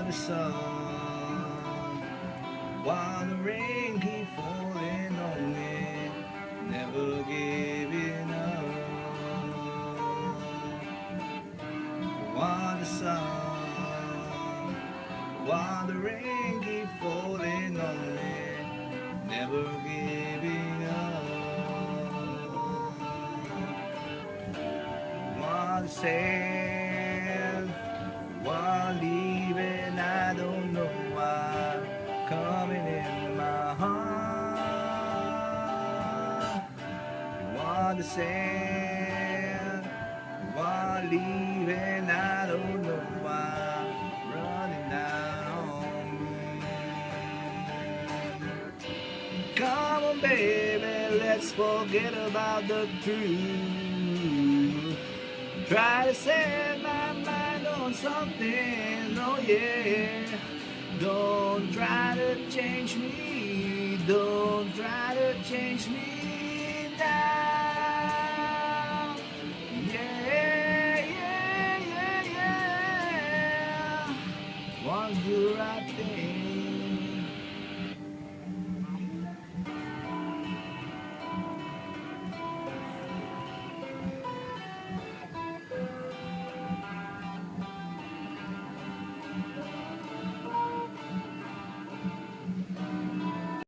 the sun, while the rain keep falling on me, never giving up. While the sun, while the rain keep falling on me, never giving up. While the sand, while leaving, I don't know why, coming in my heart. While the sand, while leaving, I don't know why, running down on me. Come on, baby, let's forget about the truth. Try to set my mind on something, oh yeah. Don't try to change me, don't try to change me now.